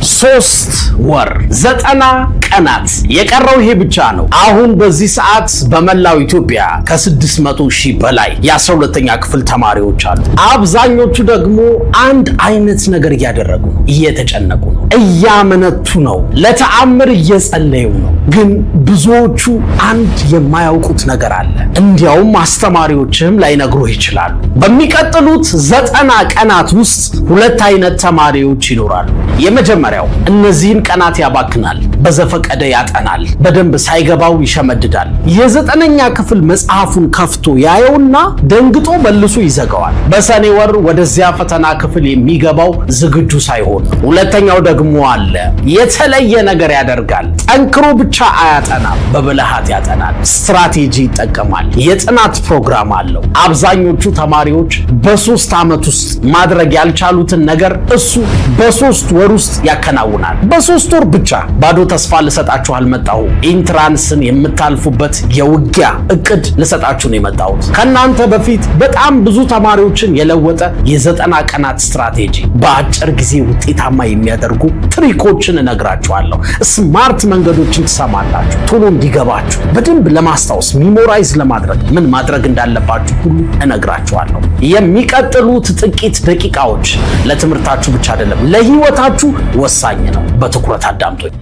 3 ወር 90 ቀናት የቀረው ይሄ ብቻ ነው። አሁን በዚህ ሰዓት በመላው ኢትዮጵያ ከ600,000 በላይ የ12ኛ ክፍል ተማሪዎች አሉ። አብዛኞቹ ደግሞ አንድ አይነት ነገር እያደረጉ ነው፣ እየተጨነቁ ነው፣ እያመነቱ ነው፣ ለተአምር እየጸለዩ ነው። ግን ብዙዎቹ አንድ የማያውቁት ነገር አለ። እንዲያውም አስተማሪዎችም ላይነግሩህ ይችላሉ። በሚቀጥሉት 90 ቀናት ውስጥ 2 አይነት ተማሪዎች ይኖራሉ። የመጀመሪያው እነዚህን ቀናት ያባክናል፣ በዘፈቀደ ያጠናል፣ በደንብ ሳይገባው ይሸመድዳል። የ9ኛ ክፍል መጽሐፉን ከፍቶ ያየውና ደንግጦ መልሶ ይዘጋዋል። በሰኔ ወር ወደዚያ ፈተና ክፍል የሚገባው ዝግጁ ሳይሆን ነው። ሁለተኛው ደግሞ አለ፣ የተለየ ነገር ያደርጋል። ጠንክሮ ብቻ አያጠናም፣ በብልሃት ያጠናል፣ ስትራቴጂ ይጠቀማል፣ የጥናት ፕሮግራም አለው። አብዛኞቹ ተማሪዎች በ3 ዓመት ውስጥ ማድረግ ያልቻሉትን ነገር እሱ በ3 ወር ውስጥ ያከናውናል። በ3 ወር ብቻ። ባዶ ተስፋ ልሰጣችሁ አልመጣሁም። ኢንትራንስን የምታልፉበት የውጊያ እቅድ ልሰጣችሁ ነው የመጣሁት። ከናንተ በፊት በጣም ብዙ ተማሪዎችን የለወጠ የ90 ቀናት ስትራቴጂ፣ በአጭር ጊዜ ውጤታማ የሚያደርጉ ትሪኮችን እነግራችኋለሁ። ስማርት መንገዶችን ትሰማላችሁ። ቶሎ እንዲገባችሁ በደንብ ለማስታወስ ሚሞራይዝ ለማድረግ ምን ማድረግ እንዳለባችሁ ሁሉ እነግራችኋለሁ። የሚቀጥሉት ጥቂት ደቂቃዎች ለትምህርታችሁ ብቻ አይደለም፣ ለህይወታችሁ ወሳኝ ነው። በትኩረት አዳምጡኝ።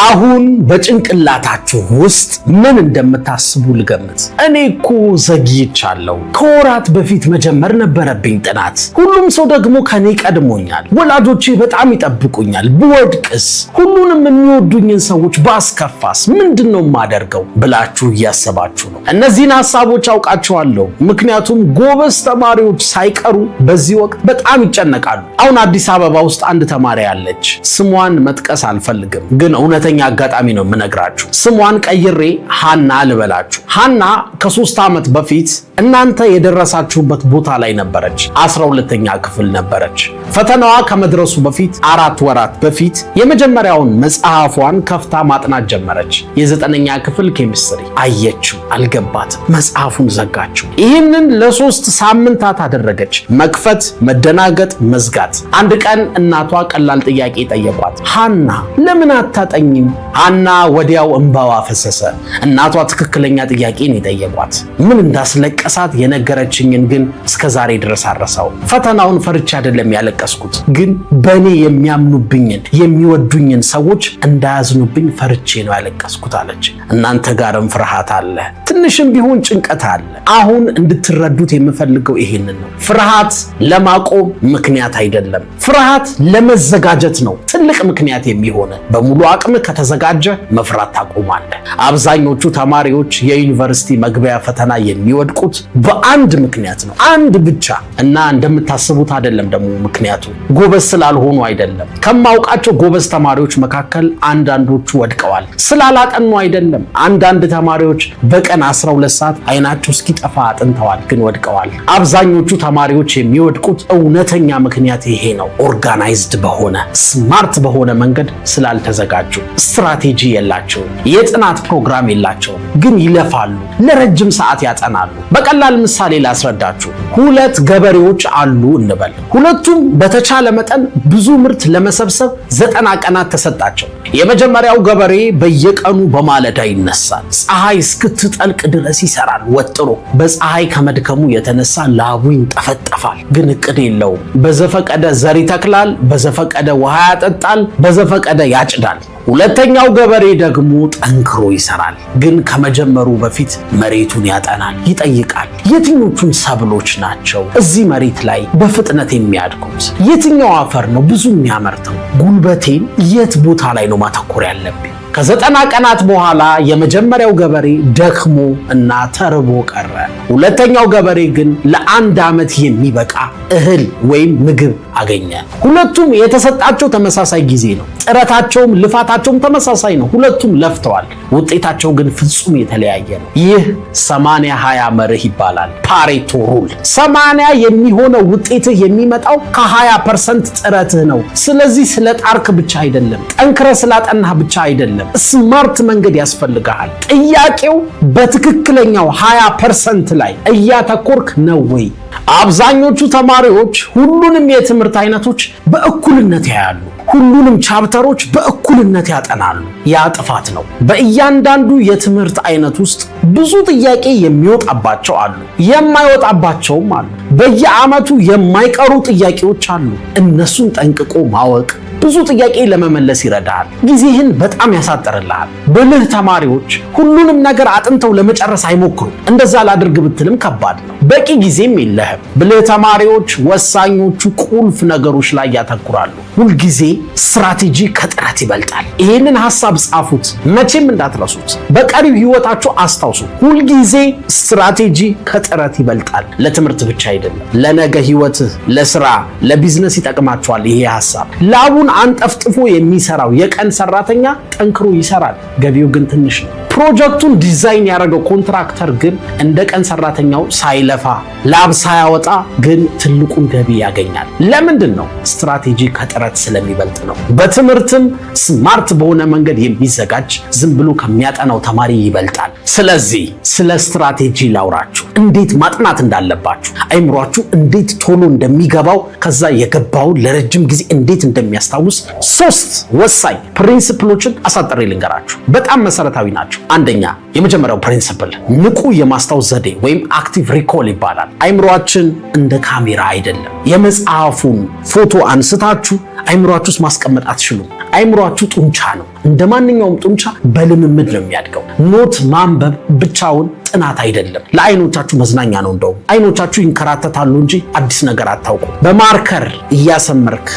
አሁን በጭንቅላታችሁ ውስጥ ምን እንደምታስቡ ልገምት። እኔ እኮ ዘግይቻለሁ፣ ከወራት በፊት መጀመር ነበረብኝ ጥናት። ሁሉም ሰው ደግሞ ከኔ ቀድሞኛል። ወላጆቼ በጣም ይጠብቁኛል። ብወድቅስ? ሁሉንም የሚወዱኝን ሰዎች ባስከፋስ? ምንድነው የማደርገው ብላችሁ እያሰባችሁ ነው። እነዚህን ሐሳቦች አውቃቸዋለሁ፣ ምክንያቱም ጎበዝ ተማሪዎች ሳይቀሩ በዚህ ወቅት በጣም ይጨነቃሉ። አሁን አዲስ አበባ ውስጥ አንድ ተማሪ አለች። ስሟን መጥቀስ አልፈልግም፣ ግን እውነተኛ አጋጣሚ ነው የምነግራችሁ። ስሟን ቀይሬ ሃና ልበላችሁ። ሃና ከ3 ዓመት በፊት እናንተ የደረሳችሁበት ቦታ ላይ ነበረች። 12ኛ ክፍል ነበረች። ፈተናዋ ከመድረሱ በፊት 4 ወራት በፊት የመጀመሪያውን መጽሐፏን ከፍታ ማጥናት ጀመረች። የ9ኛ ክፍል ኬሚስትሪ አየችው፣ አልገባትም። መጽሐፉን ዘጋችው። ይህንን ለ3 ሳምንታት አደረገች። መክፈት፣ መደናገጥ፣ መዝጋት። አንድ ቀን እናቷ ቀላል ጥያቄ ጠየቋት። ሃና ለምን አታጠኝም? ሃና ወዲያው እንባዋ ፈሰሰ። እናቷ ትክክለኛ ጥያቄን የጠየቋት ምን እንዳስለቀሳት የነገረችኝን ግን እስከዛሬ ድረስ አረሳው። ፈተናውን ፈርቻ አይደለም ያለቀስኩት፣ ግን በኔ የሚያምኑብኝን የሚወዱኝን ሰዎች እንዳያዝኑብኝ ፈርቼ ነው ያለቀስኩት አለች። እናንተ ጋርም ፍርሃት አለ፣ ትንሽም ቢሆን ጭንቀት አለ። አሁን እንድትረዱት የምፈልገው ይሄንን ነው። ፍርሃት ለማቆም ምክንያት አይደለም፣ ፍርሃት ለመዘጋጀት ነው ትልቅ ምክንያት የሚሆነ። በሙሉ አቅም ከተዘጋጀ መፍራት ታቆማለህ። አብዛኞቹ ተማሪዎች የዩኒቨርሲቲ መግቢያ ፈተና የሚወድቁት በአንድ ምክንያት ነው፣ አንድ ብቻ። እና እንደምታስቡት አይደለም ደግሞ ምክንያቱ ጎበዝ ስላልሆኑ አይደለም። ከማውቃቸው ጎበዝ ተማሪዎች መካከል አንዳንዶቹ ወድቀዋል። ስላላጠኑ አይደለም። አንዳንድ ተማሪዎች በቀን 12 ሰዓት አይናቸው እስኪጠፋ አጥንተዋል፣ ግን ወድቀዋል። አብዛኞቹ ተማሪዎች የሚወድቁት እውነተኛ ምክንያት ይሄ ነው። ኦርጋናይዝድ በሆነ ስማርት በሆነ መንገድ ስላልተዘጋጁ፣ ስትራቴጂ የላቸውም፣ የጥናት ፕሮግራም የላቸውም፣ ግን ይለፋሉ፣ ለረጅም ሰዓት ያጠናሉ። በቀላል ምሳሌ ላስረዳችሁ። 2 ገበሬዎች አሉ እንበል። ሁለቱም በተቻለ መጠን ብዙ ምርት ለመሰብሰብ 90 ቀናት ተሰጣቸው። የመጀመሪያው ገበሬ በየቀኑ በማለዳ ይነሳል። ፀሐይ እስክትጠልቅ ድረስ ይሰራል ወጥሮ። በፀሐይ ከመድከሙ የተነሳ ላቡ ይንጠፈጠፋል፣ ግን እቅድ የለውም። በዘፈቀደ ዘር ይተክላል፣ በዘፈቀደ ውሃ ያጠጣል፣ በዘፈቀደ ያጭዳል። ሁለተኛው ገበሬ ደግሞ ጠንክሮ ይሰራል፣ ግን ከመጀመሩ በፊት መሬቱን ያጠናል፣ ይጠይቃል። የትኞቹን ሰብሎች ናቸው እዚህ መሬት ላይ በፍጥነት የሚያድጉት? የትኛው አፈር ነው ብዙ የሚያመርተው? ጉልበቴን የት ቦታ ላይ ነው ማተኮር ያለብኝ? ከ90 ቀናት በኋላ የመጀመሪያው ገበሬ ደክሞ እና ተርቦ ቀረ። ሁለተኛው ገበሬ ግን ለ1 ዓመት የሚበቃ እህል ወይም ምግብ አገኘ። ሁለቱም የተሰጣቸው ተመሳሳይ ጊዜ ነው። ጥረታቸውም ልፋታቸውም ተመሳሳይ ነው። ሁለቱም ለፍተዋል። ውጤታቸው ግን ፍጹም የተለያየ ነው። ይህ 80-20 መርህ ይባላል። ፓሬቶ ሩል። 80 የሚሆነው ውጤትህ የሚመጣው ከ20% ጥረትህ ነው። ስለዚህ ስለ ጣርክ ብቻ አይደለም፣ ጠንክረህ ስላጠናህ ብቻ አይደለም። ስማርት መንገድ ያስፈልግሃል። ጥያቄው በትክክለኛው 20% ላይ እያተኮርክ ነው ወይ? አብዛኞቹ ተማሪዎች ሁሉንም የትምህርት አይነቶች በእኩልነት ያያሉ። ሁሉንም ቻፕተሮች በእኩልነት ያጠናሉ። ያ ጥፋት ነው። በእያንዳንዱ የትምህርት አይነት ውስጥ ብዙ ጥያቄ የሚወጣባቸው አሉ፣ የማይወጣባቸውም አሉ። በየዓመቱ የማይቀሩ ጥያቄዎች አሉ። እነሱን ጠንቅቆ ማወቅ ብዙ ጥያቄ ለመመለስ ይረዳል። ጊዜህን በጣም ያሳጥርልሃል። ብልህ ተማሪዎች ሁሉንም ነገር አጥንተው ለመጨረስ አይሞክሩም። እንደዛ ላድርግ ብትልም ከባድ ነው፣ በቂ ጊዜም የለህም። ብልህ ተማሪዎች ወሳኞቹ ቁልፍ ነገሮች ላይ ያተኩራሉ። ሁልጊዜ ስትራቴጂ ከጥረት ይበልጣል። ይህንን ሐሳብ ጻፉት፣ መቼም እንዳትረሱት። በቀሪው ህይወታችሁ አስታውሱ። ሁልጊዜ ስትራቴጂ ከጥረት ይበልጣል። ለትምህርት ብቻ አይደለም፣ ለነገ ህይወትህ፣ ለስራ፣ ለቢዝነስ ይጠቅማችኋል። ይሄ ሐሳብ ላቡን አንጠፍጥፎ የሚሰራው የቀን ሰራተኛ ጠንክሮ ይሰራል፣ ገቢው ግን ትንሽ ነው። ፕሮጀክቱን ዲዛይን ያደረገው ኮንትራክተር ግን እንደ ቀን ሰራተኛው ሳይለፋ ላብ ሳያወጣ ግን ትልቁን ገቢ ያገኛል። ለምንድን ነው? ስትራቴጂ ከጥረት ስለሚበልጥ ነው። በትምህርትም ስማርት በሆነ መንገድ የሚዘጋጅ ዝም ብሎ ከሚያጠናው ተማሪ ይበልጣል። ስለዚህ ስለ ስትራቴጂ ላውራችሁ፣ እንዴት ማጥናት እንዳለባችሁ፣ አይምሯችሁ እንዴት ቶሎ እንደሚገባው፣ ከዛ የገባውን ለረጅም ጊዜ እንዴት እንደሚያስታውስ 3 ወሳኝ ፕሪንሲፕሎችን አሳጥሬ ልንገራችሁ። በጣም መሰረታዊ ናቸው። አንደኛ፣ የመጀመሪያው ፕሪንሲፕል ንቁ የማስታወስ ዘዴ ወይም አክቲቭ ሪኮል ይባላል። አይምሯችን እንደ ካሜራ አይደለም። የመጽሐፉን ፎቶ አንስታችሁ አይምሯችሁ ውስጥ ማስቀመጥ አትችሉም። አይምሯችሁ ጡንቻ ነው። እንደ ማንኛውም ጡንቻ በልምምድ ነው የሚያድገው። ኖት ማንበብ ብቻውን ጥናት አይደለም፣ ለአይኖቻችሁ መዝናኛ ነው። እንደውም አይኖቻችሁ ይንከራተታሉ እንጂ አዲስ ነገር አታውቁ። በማርከር እያሰመርክ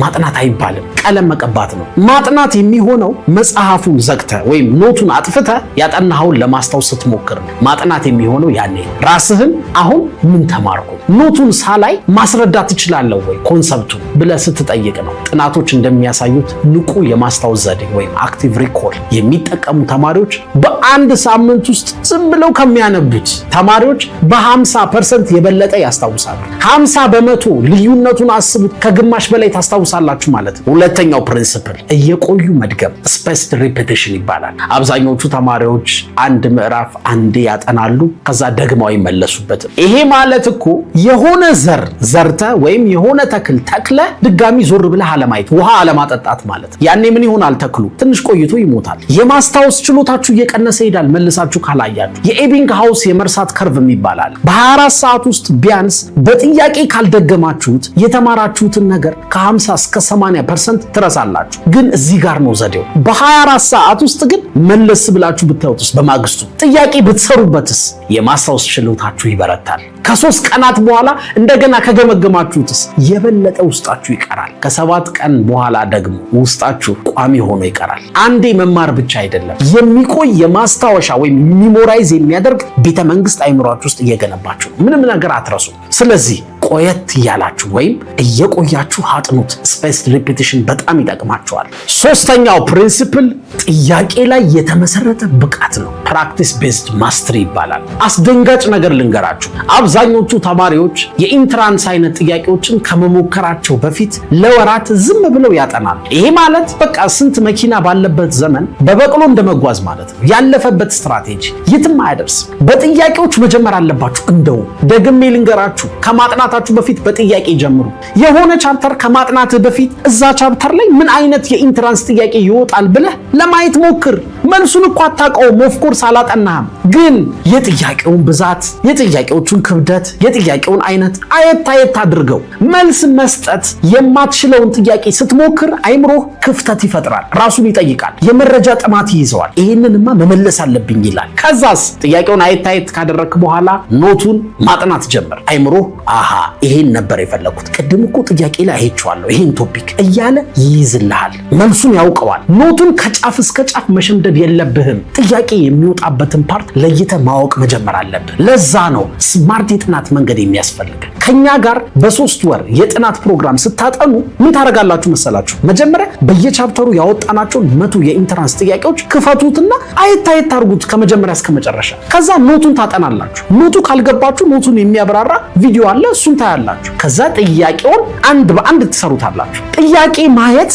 ማጥናት አይባልም፣ ቀለም መቀባት ነው። ማጥናት የሚሆነው መጽሐፉን ዘግተ ወይም ኖቱን አጥፍተ ያጠናኸውን ለማስታወስ ስትሞክር ነው። ማጥናት የሚሆነው ያኔ ራስህን አሁን ምን ተማርኩ፣ ኖቱን ሳላይ ማስረዳት ትችላለህ ወይ ኮንሰፕቱን ብለህ ስትጠይቅ ነው። ጥናቶች እንደሚያሳዩት ንቁ የማስታወስ ዘዴ ወይም አክቲቭ ሪኮል የሚጠቀሙ ተማሪዎች በአንድ ሳምንት ውስጥ ዝም ብለው ከሚያነቡት ተማሪዎች በ50% የበለጠ ያስታውሳሉ። 50% ልዩነቱን አስቡት። ከግማሽ በላይ ታስታውሳላችሁ ማለት ነው። ሁለተኛው ፕሪንሲፕል እየቆዩ መድገም ስፔስድ ሪፒቲሽን ይባላል። አብዛኞቹ ተማሪዎች አንድ ምዕራፍ አንዴ ያጠናሉ፣ ከዛ ደግመው አይመለሱበትም። ይሄ ማለት እኮ የሆነ ዘር ዘርተ ወይም የሆነ ተክል ተክለ ድጋሚ ዞር ብለህ አለማየት፣ ውሃ አለማጠጣት ማለት። ያኔ ምን ይሆናል? ተክሉ ትንሽ ቆይቶ ይሞታል። የማስታወስ ችሎታችሁ እየቀነሰ ይሄዳል መልሳችሁ ካላያችሁ። የኤቢንግሃውስ የመርሳት ከርቭ ይባላል። በ24 ሰዓት ውስጥ ቢያንስ በጥያቄ ካልደገማችሁት የተማራችሁትን ነገር ከ50 እስከ 80% ትረሳላችሁ። ግን እዚህ ጋር ነው ዘዴው። በ24 ሰዓት ውስጥ ግን መለስ ብላችሁ ብታዩትስ፣ በማግስቱ ጥያቄ ብትሰሩበትስ የማስታወስ ችሎታችሁ ይበረታል። ከ3 ቀናት በኋላ እንደገና ከገመገማችሁትስ የበለጠ ውስጣችሁ ይቀራል። ከ7 ቀን በኋላ ደግሞ ውስጣችሁ ቋሚ ሆኖ ይቀራል። አንዴ መማር ብቻ አይደለም፣ የሚቆይ የማስታወሻ ወይም ሚሞራይዝ የሚያደርግ ቤተ መንግስት አይምሯችሁ ውስጥ እየገነባችሁ ነው። ምንም ነገር አትረሱ። ስለዚህ ቆየት እያላችሁ ወይም እየቆያችሁ አጥኑት። ስፔስድ ሪፒቲሽን በጣም ይጠቅማችኋል። ሶስተኛው ፕሪንሲፕል ጥያቄ ላይ የተመሰረተ ብቃት ነው። ፕራክቲስ ቤዝድ ማስትሪ ይባላል። አስደንጋጭ ነገር ልንገራችሁ። አብዛኞቹ ተማሪዎች የኢንትራንስ አይነት ጥያቄዎችን ከመሞከራቸው በፊት ለወራት ዝም ብለው ያጠናሉ። ይሄ ማለት በቃ ስንት መኪና ባለበት ዘመን በበቅሎ እንደመጓዝ ማለት ነው። ያለፈበት ስትራቴጂ የትም አያደርስም። በጥያቄዎች መጀመር አለባችሁ። እንደው ደግሜ ልንገራችሁ፣ ከማጥናታችሁ በፊት በጥያቄ ጀምሩ። የሆነ ቻፕተር ከማጥናትህ በፊት እዛ ቻፕተር ላይ ምን አይነት የኢንትራንስ ጥያቄ ይወጣል ብለህ ለማየት ሞክር። መልሱን እኮ አታውቀውም፣ ኦፍኮርስ አላጠናህም። ግን የጥያቄውን ብዛት፣ የጥያቄዎቹን ክብደት፣ የጥያቄውን አይነት አየት አድርገው መልስ መስጠት የማትችለውን ጥያቄ ስትሞክር አይምሮህ ክፍተት ይፈጥራል፣ ራሱን ይጠይቃል፣ የመረጃ ጥማት ይይዘዋል። ይህንንማ መመለስ አለብኝ ይላል። ከዛስ ጥያቄውን አየት ካደረክ በኋላ ኖቱን ማጥናት ጀምር። አይምሮህ አሃ ይሄን ነበር የፈለኩት፣ ቅድም እኮ ጥያቄ ላይ አይቼዋለሁ ይሄን ቶፒክ እያለ ይይዝልሃል። መልሱን ያውቀዋል። ኖቱን ከጫፍ እስከ ጫፍ መሸምደድ የለብህም። ጥያቄ የሚወጣበትን ፓርት ለይተህ ማወቅ መጀመር አለብህ። ለዛ ነው ስማርት የጥናት መንገድ የሚያስፈልግ። ከኛ ጋር በ3 ወር የጥናት ፕሮግራም ስታጠኑ ምን ታደርጋላችሁ መሰላችሁ? መጀመሪያ በየቻፕተሩ ያወጣናቸውን 100 የኢንትራንስ ጥያቄዎች ክፈቱትና አየት አድርጉት ከመጀመሪያ እስከ መጨረሻ። ከዛ ኖቱን ታጠናላችሁ። ኖቱ ካልገባችሁ ኖቱን የሚያብራራ ቪዲዮ አለ፣ እሱን ታያላችሁ። ከዛ ጥያቄውን አንድ በአንድ ትሰሩታላችሁ። ጥያቄ ማየት፣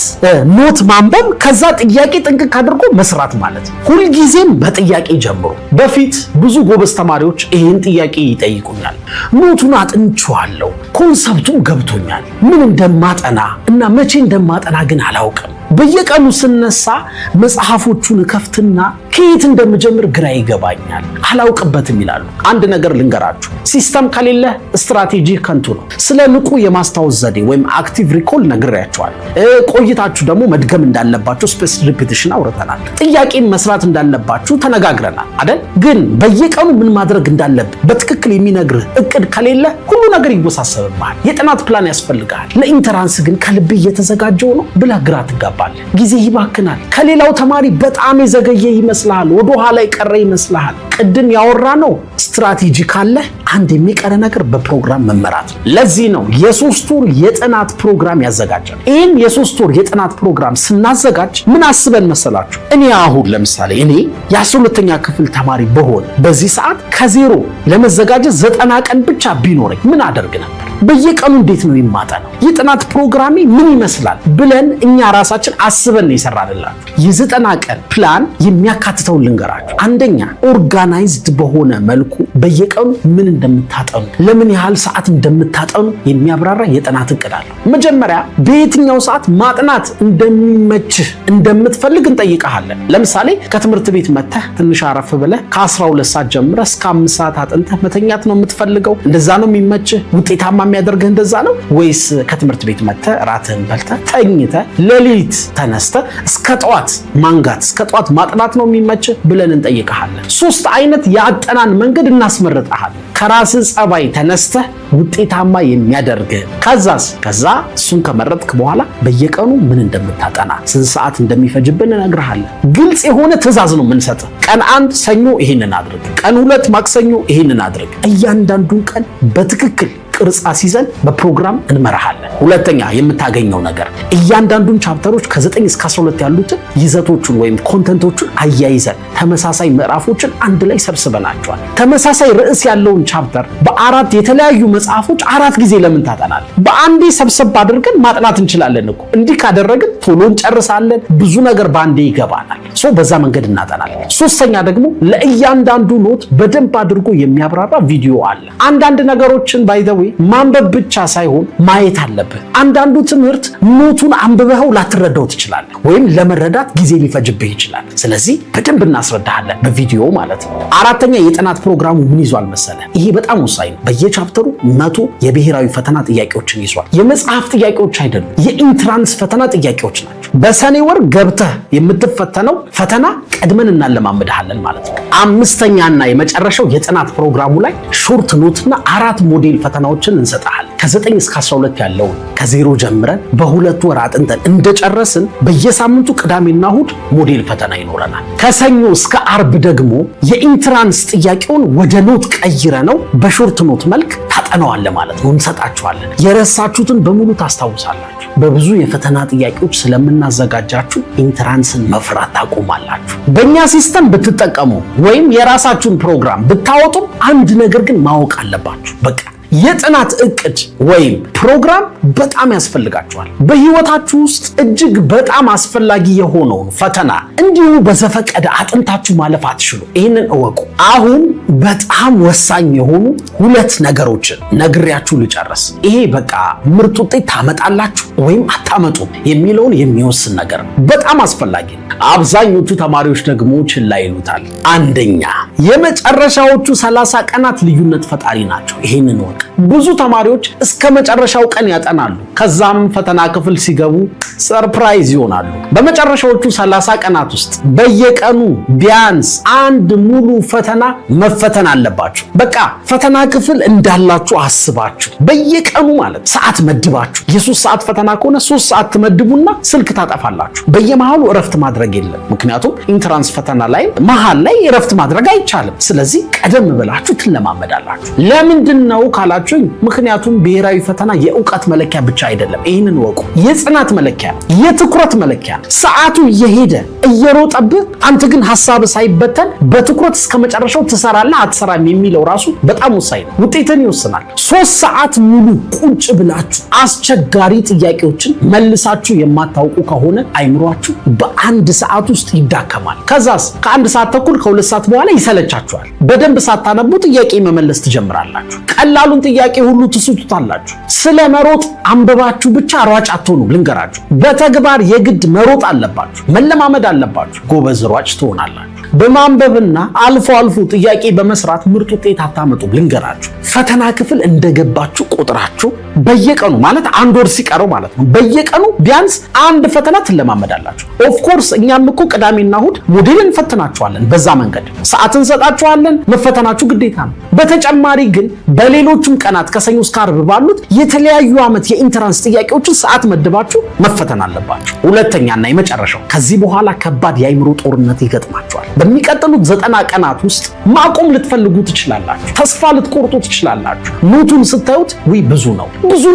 ኖት ማንበብ፣ ከዛ ጥያቄ ጥንቅቅ አድርጎ መስራት ማለት ነው። ሁልጊዜም በጥያቄ ጀምሩ። በፊት ብዙ ጎበዝ ተማሪዎች ይህን ጥያቄ ይጠይቁኛል። ኖቱን አጥንቼዋለሁ፣ ኮንሰፕቱም ገብቶኛል፣ ምን እንደማጠና እና መቼ እንደማጠና ግን አላውቅም። በየቀኑ ስነሳ መጽሐፎቹን ከፍትና ከየት እንደምጀምር ግራ ይገባኛል፣ አላውቅበትም ይላሉ። አንድ ነገር ልንገራችሁ፣ ሲስተም ከሌለ ስትራቴጂ ከንቱ ነው። ስለ ንቁ የማስታወስ ዘዴ ወይም አክቲቭ ሪኮል ነግሬያችኋለሁ። ቆይታችሁ ደግሞ መድገም እንዳለባችሁ ስፔስ ሪፒቲሽን አውርተናል። ጥያቄን መስራት እንዳለባችሁ ተነጋግረናል አይደል? ግን በየቀኑ ምን ማድረግ እንዳለብህ በትክክል የሚነግርህ እቅድ ከሌለ ሁሉ ነገር ይወሳሰብብሃል። የጥናት ፕላን ያስፈልጋል። ለኢንተራንስ ግን ከልብ እየተዘጋጀው ነው ብለህ ግራ ትጋባለህ። ጊዜ ይባክናል። ከሌላው ተማሪ በጣም የዘገየ ይመስልሃል፣ ወደ ኋላ የቀረ ይመስልሃል። ቅድም ያወራ ነው ስትራቴጂ ካለ አንድ የሚቀር ነገር በፕሮግራም መመራት ነው። ለዚህ ነው የ3 ወር የጥናት ፕሮግራም ያዘጋጃል። ይህን የ3 ወር የጥናት ፕሮግራም ስናዘጋጅ ምን አስበን መሰላችሁ? እኔ አሁን ለምሳሌ የ12ኛ ክፍል ተማሪ በሆነ በዚህ ሰዓት ከዜሮ ለመዘጋጀት 90 ቀን ብቻ ቢኖረኝ ምን አደርግ ነበር? በየቀኑ እንዴት ነው የማጠናው? የጥናት ፕሮግራሜ ምን ይመስላል ብለን እኛ ራሳችን አስበን ይሰራልላችሁ። የ90 ቀን ፕላን የሚያካትተውን ልንገራችሁ። አንደኛ ኦርጋናይዝድ በሆነ መልኩ በየቀኑ ምን እንደምታጠኑ፣ ለምን ያህል ሰዓት እንደምታጠኑ የሚያብራራ የጥናት እቅድ አለው። መጀመሪያ በየትኛው ሰዓት ማጥናት እንደሚመችህ እንደምትፈልግ እንጠይቀሃለን። ለምሳሌ ከትምህርት ቤት መተህ ትንሽ አረፍ ብለህ ከ12 ሰዓት ጀምረህ እስከ 5 ሰዓት አጥንተህ መተኛት ነው የምትፈልገው? እንደዛ ነው የሚመችህ? ውጤታማ የሚያደርግህ እንደዛ ነው? ወይስ ከትምህርት ቤት መተህ ራትህን በልተህ ተኝተህ ሌሊት ተነስተህ እስከ ጠዋት ማንጋት እስከ ጠዋት ማጥናት ነው የሚመችህ ብለን እንጠይቀሃለን። 3 አይነት የአጠናን መንገድ እናስመርጣለን። ከራስህ ጸባይ ተነስተህ ውጤታማ የሚያደርግህ። ከዛ እሱን ከመረጥክ በኋላ በየቀኑ ምን እንደምታጠና፣ ስንት ሰዓት እንደሚፈጅብን እነግርሃለን። ግልጽ የሆነ ትዕዛዝ ነው የምንሰጥህ። ቀን 1 ሰኞ ይሄንን አድርግ፣ ቀን 2 ማክሰኞ ይሄንን አድርግ። እያንዳንዱን ቀን በትክክል ቅርጽ አስይዘን በፕሮግራም እንመራሃለን። ሁለተኛ የምታገኘው ነገር እያንዳንዱን ቻፕተሮች ከ9 እስከ 12 ያሉትን ይዘቶቹን ወይም ኮንተንቶቹን አያይዘን ተመሳሳይ ምዕራፎችን አንድ ላይ ሰብስበናቸዋል። ተመሳሳይ ርዕስ ያለውን ቻፕተር በ4 የተለያዩ መጽሐፎች 4 ጊዜ ለምን ታጠናለህ? በአንዴ ሰብሰብ አድርገን ማጥናት እንችላለን እኮ። እንዲህ ካደረግን ቶሎ እንጨርሳለን፣ ብዙ ነገር በአንዴ ይገባናል። በዛ መንገድ እናጠናለን። ሶስተኛ ደግሞ ለእያንዳንዱ ኖት በደንብ አድርጎ የሚያብራራ ቪዲዮ አለ። አንዳንድ ነገሮችን ባይዘው ማንበብ ብቻ ሳይሆን ማየት አለብህ። አንዳንዱ ትምህርት ኖቱን አንብበኸው ላትረዳው ትችላለህ፣ ወይም ለመረዳት ጊዜ ሊፈጅብህ ይችላል። ስለዚህ በደንብ እናስረዳሃለን በቪዲዮ ማለት ነው። አራተኛ የጥናት ፕሮግራሙ ምን ይዟል መሰለህ? ይሄ በጣም ወሳኝ ነው። በየቻፕተሩ 100 የብሔራዊ ፈተና ጥያቄዎችን ይዟል። የመጽሐፍ ጥያቄዎች አይደሉም፣ የኢንትራንስ ፈተና ጥያቄዎች ናቸው። በሰኔ ወር ገብተህ የምትፈተነው ፈተና ቀድመን እናለማምድሃለን ማለት ነው። 5ኛና የመጨረሻው የጥናት ፕሮግራሙ ላይ ሾርት ኖትና 4 ሞዴል ፈተናዎችን እንሰጣለን። ከ9 እስከ 12 ያለውን ከዜሮ ጀምረን በ2 ወር አጥንተን እንደጨረስን በየሳምንቱ ቅዳሜና እሁድ ሞዴል ፈተና ይኖረናል። ከሰኞ እስከ አርብ ደግሞ የኢንትራንስ ጥያቄውን ወደ ኖት ቀይረ ነው በሾርት ኖት መልክ ታጠናዋለህ ማለት ነው፣ እንሰጣችኋለን። የረሳችሁትን በሙሉ ታስታውሳላችሁ። በብዙ የፈተና ጥያቄዎች ስለምናዘጋጃችሁ ኢንትራንስን መፍራት ታቆማላችሁ። በእኛ ሲስተም ብትጠቀሙ ወይም የራሳችሁን ፕሮግራም ብታወጡ አንድ ነገር ግን ማወቅ አለባችሁ። በቃ የጥናት እቅድ ወይም ፕሮግራም በጣም ያስፈልጋችኋል። በህይወታችሁ ውስጥ እጅግ በጣም አስፈላጊ የሆነውን ፈተና እንዲሁ በዘፈቀደ አጥንታችሁ ማለፍ አትችሉ። ይህንን እወቁ። አሁን በጣም ወሳኝ የሆኑ 2 ነገሮችን ነግሬያችሁ ልጨርስ። ይሄ በቃ ምርጥ ውጤት ታመጣላችሁ ወይም አታመጡም የሚለውን የሚወስን ነገር ነው። በጣም አስፈላጊ ነው። አብዛኞቹ ተማሪዎች ደግሞ ችላ ይሉታል። አንደኛ የመጨረሻዎቹ 30 ቀናት ልዩነት ፈጣሪ ናቸው። ይሄንን ወቅ ብዙ ተማሪዎች እስከ መጨረሻው ቀን ያጠናሉ። ከዛም ፈተና ክፍል ሲገቡ ሰርፕራይዝ ይሆናሉ። በመጨረሻዎቹ 30 ቀናት ውስጥ በየቀኑ ቢያንስ 1 ሙሉ ፈተና መፈተን አለባችሁ። በቃ ፈተና ክፍል እንዳላችሁ አስባችሁ በየቀኑ ማለት ሰዓት መድባችሁ የ3 ሰዓት ፈተና ከሆነ 3 ሰዓት ትመድቡና ስልክ ታጠፋላችሁ። በየመሃሉ እረፍት ማድረግ የለም። ምክንያቱም ኢንትራንስ ፈተና ላይ መሃል ላይ እረፍት ማድረግ አይቻልም። ስለዚህ ቀደም ብላችሁ ትለማመዳላችሁ። ለምንድን ነው ካላችሁኝ ምክንያቱም ብሔራዊ ፈተና የእውቀት መለኪያ ብቻ አይደለም። ይህንን ወቁ። የጽናት መለኪያ፣ የትኩረት መለኪያ። ሰዓቱ እየሄደ እየሮጠብህ አንተ ግን ሐሳብ ሳይበተን በትኩረት እስከ መጨረሻው ትሰራለህ አትሰራም የሚለው ራሱ በጣም ወሳኝ ነው። ውጤትን ይወስናል። 3 ሰዓት ሙሉ ቁጭ ብላችሁ አስቸጋሪ ጥያቄዎችን መልሳችሁ የማታውቁ ከሆነ አይምሯችሁ በአንድ ሰዓት ውስጥ ይዳከማል። ከዛስ ከ1 ሰዓት ተኩል ከ2 ሰዓት በኋላ ይሰለቻችኋል። በደንብ ሳታነቡ ጥያቄ መመለስ ትጀምራላችሁ። ቀላሉን ጥያቄ ሁሉ ትስቱታላችሁ። ስለ መሮጥ አንብባችሁ ብቻ ሯጭ አትሆኑ። ልንገራችሁ፣ በተግባር የግድ መሮጥ አለባችሁ፣ መለማመድ አለባችሁ። ጎበዝ ሯጭ ትሆናላችሁ። በማንበብና አልፎ አልፎ ጥያቄ በመስራት ምርጥ ውጤት አታመጡም። ልንገራችሁ፣ ፈተና ክፍል እንደገባችሁ ቁጥራችሁ በየቀኑ ማለት 1 ወር ሲቀረው ማለት ነው፣ በየቀኑ ቢያንስ 1 ፈተና ትለማመዳላችሁ። ኦፍ ኮርስ እኛም እኮ ቅዳሜና እሁድ ሞዴል እንፈትናችኋለን። በዛ መንገድ ሰዓት እንሰጣችኋለን። መፈተናችሁ ግዴታ ነው። በተጨማሪ ግን በሌሎችም ቀናት ከሰኞ እስከ ዓርብ ባሉት የተለያዩ ዓመት የኢንትራንስ ጥያቄዎችን ሰዓት መድባችሁ መፈተን አለባችሁ። ሁለተኛና የመጨረሻው ከዚህ በኋላ ከባድ የአይምሮ ጦርነት ይገጥማችኋል። በሚቀጥሉት 90 ቀናት ውስጥ ማቆም ልትፈልጉ ትችላላችሁ። ተስፋ ልትቆርጡ ትችላላችሁ። ኖቱን ስታዩት ወይ ብዙ ነው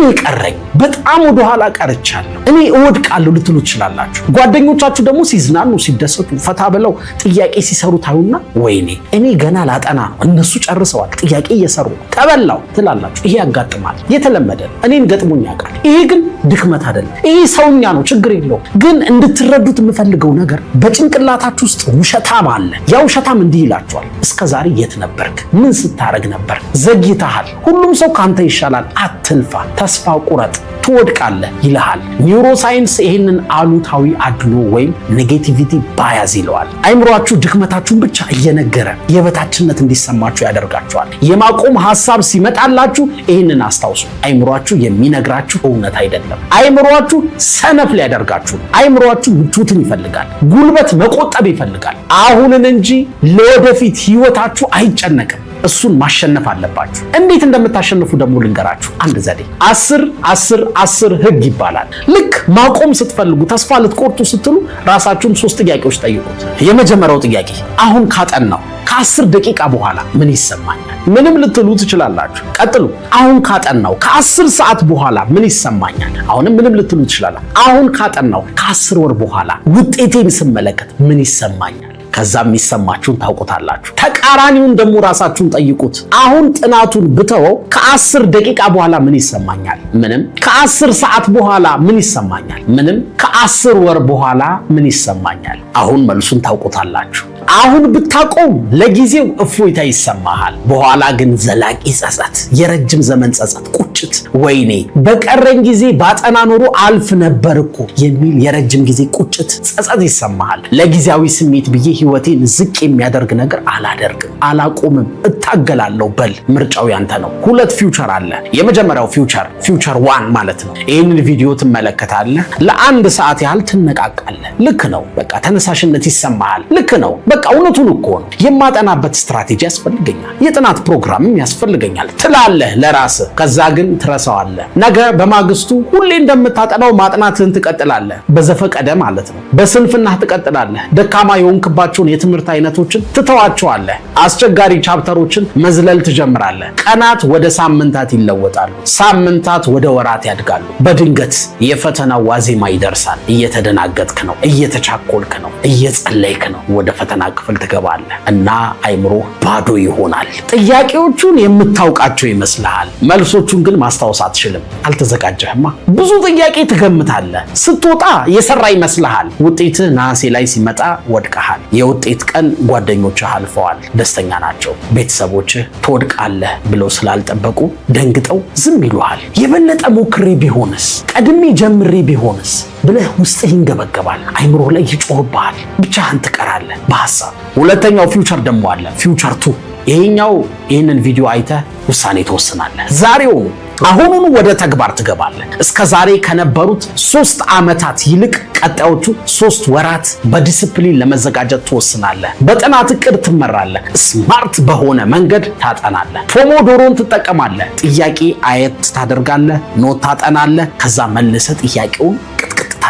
የቀረኝ፣ በጣም ወደ ኋላ ቀርቻለሁ፣ እኔ እወድቃለሁ ልትሉ ትችላላችሁ። ጓደኞቻችሁ ደግሞ ሲዝናኑ ሲደሰቱ ፈታ ብለው ጥያቄ ሲሰሩ ታዩና ወይኔ እኔ ገና ላጠና ነው፣ እነሱ ጨርሰዋል፣ ጥያቄ እየሰሩ ነው፣ ተበላው ትላላችሁ። ይሄ ያጋጥማል፣ የተለመደ ነው። እኔን ገጥሞኝ ያውቃል። ይሄ ግን ድክመት አይደለም፣ ይሄ ሰውኛ ነው፣ ችግር የለውም። ግን እንድትረዱት የምፈልገው ነገር በጭንቅላታችሁ ውስጥ ውሸታም አለ። ያ ውሸታም እንዲህ ይላችኋል፣ እስከ ዛሬ የት ነበርክ? ምን ስታረግ ነበር? ዘግይተሃል፣ ሁሉም ሰው ካንተ ይሻላል፣ አትልፋ፣ ተስፋ ቁረጥ፣ ትወድቃለህ ይልሃል። ኒውሮሳይንስ ይህንን አሉታዊ አድሎ ወይም ኔጌቲቪቲ ባያዝ ይለዋል። አይምሯችሁ ድክመታችሁን ብቻ እየነገረ የበታችነት እንዲሰማችሁ ያደርጋችኋል። የማቆም ሐሳብ ሲመጣላችሁ ይህንን አስታውሱ። አይምሯችሁ የሚነግራችሁ እውነት አይደለም። አይምሯችሁ ሰነፍ ሊያደርጋችሁ፣ አይምሯችሁ ምቾትን ይፈልጋል፣ ጉልበት መቆጠብ ይፈልጋል። አሁንን እንጂ ለወደፊት ህይወታችሁ አይጨነቅም። እሱን ማሸነፍ አለባችሁ። እንዴት እንደምታሸንፉ ደግሞ ልንገራችሁ አንድ ዘዴ። 10-10-10 ህግ ይባላል። ልክ ማቆም ስትፈልጉ ተስፋ ልትቆርጡ ስትሉ ራሳችሁን 3 ጥያቄዎች ጠይቁት። የመጀመሪያው ጥያቄ አሁን ካጠናው ከ10 ደቂቃ በኋላ ምን ይሰማኛል? ምንም ልትሉ ትችላላችሁ። ቀጥሉ። አሁን ካጠናው ከ10 ሰዓት በኋላ ምን ይሰማኛል? አሁንም ምንም ልትሉ ትችላላችሁ። አሁን ካጠናው ከ10 ወር በኋላ ውጤቴን ስመለከት ምን ይሰማኛል? ከዛ የሚሰማችሁን ታውቁታላችሁ። ተቃራኒውን ደግሞ ራሳችሁን ጠይቁት። አሁን ጥናቱን ብተወው ከ10 ደቂቃ በኋላ ምን ይሰማኛል? ምንም። ከ10 ሰዓት በኋላ ምን ይሰማኛል? ምንም። ከ10 ወር በኋላ ምን ይሰማኛል? አሁን መልሱን ታውቁታላችሁ። አሁን ብታቆም ለጊዜው እፎይታ ይሰማሃል። በኋላ ግን ዘላቂ ጸጸት፣ የረጅም ዘመን ጸጸት፣ ቁጭት፣ ወይኔ በቀረኝ ጊዜ ባጠና ኖሮ አልፍ ነበር እኮ የሚል የረጅም ጊዜ ቁጭት፣ ጸጸት ይሰማሃል። ለጊዜያዊ ስሜት ብዬ ህይወቴን ዝቅ የሚያደርግ ነገር አላደርግም፣ አላቆምም፣ እታገላለሁ በል። ምርጫው ያንተ ነው። 2 ፊውቸር አለ። የመጀመሪያው ፊውቸር 1 ማለት ነው። ይህንን ቪዲዮ ትመለከታለህ፣ ለ1 ሰዓት ያህል ትነቃቃለህ። ልክ ነው። በቃ ተነሳሽነት ይሰማሃል። ልክ ነው። በቃ እውነቱን እኮ ነው። የማጠናበት ስትራቴጂ ያስፈልገኛል፣ የጥናት ፕሮግራምም ያስፈልገኛል ትላለህ ለራስህ። ከዛ ግን ትረሳዋለህ። ነገ በማግስቱ ሁሌ እንደምታጠናው ማጥናትህን ትቀጥላለህ። በዘፈቀደ ማለት ነው። በስንፍናህ ትቀጥላለህ። ደካማ የሆንክባቸውን የትምህርት አይነቶችን ትተዋቸዋለህ። አስቸጋሪ ቻፕተሮችን መዝለል ትጀምራለህ። ቀናት ወደ ሳምንታት ይለወጣሉ። ሳምንታት ወደ ወራት ያድጋሉ። በድንገት የፈተናው ዋዜማ ይደርሳል። እየተደናገጥክ ነው፣ እየተቻኮልክ ነው፣ እየጸለይክ ነው። ወደ ፈተና ክፍል ትገባለህ እና አይምሮ ባዶ ይሆናል። ጥያቄዎቹን የምታውቃቸው ይመስልሃል፣ መልሶቹን ግን ማስታወስ አትችልም። አልተዘጋጀህማ። ብዙ ጥያቄ ትገምታለህ። ስትወጣ የሰራ ይመስልሃል። ውጤትህ ነሐሴ ላይ ሲመጣ ወድቀሃል። የውጤት ቀን ጓደኞችህ አልፈዋል፣ ደስተኛ ናቸው። ቤተሰቦችህ ትወድቃለህ ብለው ስላልጠበቁ ደንግጠው ዝም ይሉሃል። የበለጠ ሞክሬ ቢሆንስ፣ ቀድሜ ጀምሬ ቢሆንስ ብለህ ውስጥህ ይንገበገባል። አይምሮ ላይ ይጮህብሃል። ብቻህን ትቀራለህ በሐሳብ። ሁለተኛው ፊውቸር ደግሞ አለ፣ ፊውቸር 2። ይህንን ቪዲዮ አይተህ ውሳኔ ትወስናለህ። ዛሬው አሁኑኑ ወደ ተግባር ትገባለህ። እስከ ዛሬ ከነበሩት 3 ዓመታት ይልቅ ቀጣዮቹ 3 ወራት በዲስፕሊን ለመዘጋጀት ትወስናለህ። በጥናት እቅድ ትመራለህ። ስማርት በሆነ መንገድ ታጠናለህ። ፖሞዶሮን ትጠቀማለህ። ጥያቄ አየት ታደርጋለህ፣ ኖት ታጠናለህ። ከዛ መልሰህ ጥያቄውን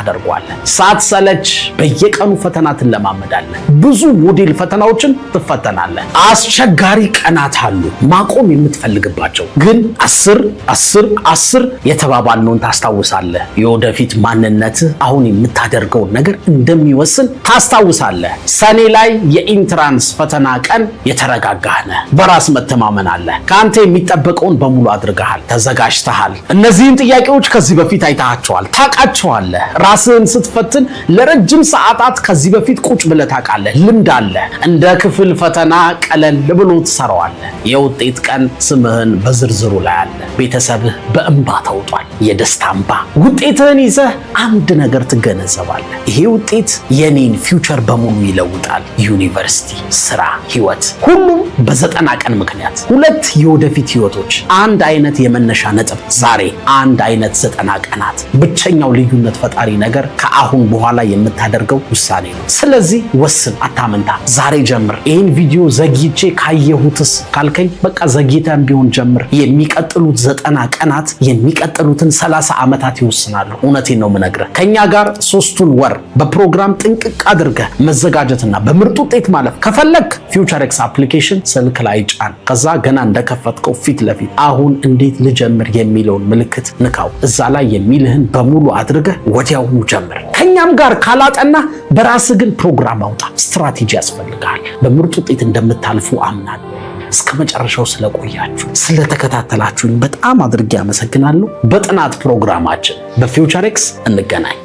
ታደርጓለህ። ሳትሰለች በየቀኑ ፈተና ትለማመዳለህ። ብዙ ሞዴል ፈተናዎችን ትፈተናለህ። አስቸጋሪ ቀናት አሉ ማቆም የምትፈልግባቸው፣ ግን 10 የተባባልነውን ታስታውሳለህ። የወደፊት ማንነትህ አሁን የምታደርገውን ነገር እንደሚወስን ታስታውሳለህ። ሰኔ ላይ የኢንትራንስ ፈተና ቀን የተረጋጋህ ነህ። በራስ መተማመን አለ። ከአንተ የሚጠበቀውን በሙሉ አድርገሃል፣ ተዘጋጅተሃል። እነዚህን ጥያቄዎች ከዚህ በፊት አይታቸዋል፣ ታውቃቸዋለህ። ራስህን ስትፈትን ለረጅም ሰዓታት ከዚህ በፊት ቁጭ ብለህ ታውቃለህ። ልምድ አለ። እንደ ክፍል ፈተና ቀለል ብሎ ትሰራዋለህ። የውጤት ቀን ስምህን በዝርዝሩ ላይ አለ። ቤተሰብህ በእንባ ተውጧል፣ የደስታ እንባ። ውጤትህን ይዘህ አንድ ነገር ትገነዘባለህ። ይሄ ውጤት የኔን ፊውቸር በሙሉ ይለውጣል። ዩኒቨርሲቲ፣ ስራ፣ ህይወት፣ ሁሉም በ90 ቀን ምክንያት። ሁለት የወደፊት ህይወቶች፣ አንድ አይነት የመነሻ ነጥብ፣ ዛሬ አንድ አይነት 90 ቀናት። ብቸኛው ልዩነት ፈጣሪ ነገር ከአሁን በኋላ የምታደርገው ውሳኔ ነው። ስለዚህ ወስን፣ አታመንታ፣ ዛሬ ጀምር። ይህን ቪዲዮ ዘግይቼ ካየሁትስ ካልከኝ በቃ ዘግይተን ቢሆን ጀምር። የሚቀጥሉት 90 ቀናት የሚቀጥሉትን 30 ዓመታት ይወስናሉ። እውነቴን ነው የምነግርህ። ከኛ ጋር 3ቱን ወር በፕሮግራም ጥንቅቅ አድርገህ መዘጋጀትና በምርጥ ውጤት ማለፍ ከፈለግ ፊውቸር ኤክስ አፕሊኬሽን ስልክ ላይ ጫን። ከዛ ገና እንደከፈትከው ፊት ለፊት አሁን እንዴት ልጀምር የሚለውን ምልክት ንካው። እዛ ላይ የሚልህን በሙሉ አድርገህ ወዲያውኑ ጀምር። ከኛም ጋር ካላጠና በራስህ ግን ፕሮግራም አውጣ። ስትራቴጂ ያስፈልጋል። በምርጥ ውጤት እንደምታልፉ አምናለሁ። እስከ መጨረሻው ስለቆያችሁ ስለተከታተላችሁኝ በጣም አድርጌ አመሰግናለሁ። በጥናት ፕሮግራማችን በፊውቸር ኤክስ እንገናኝ።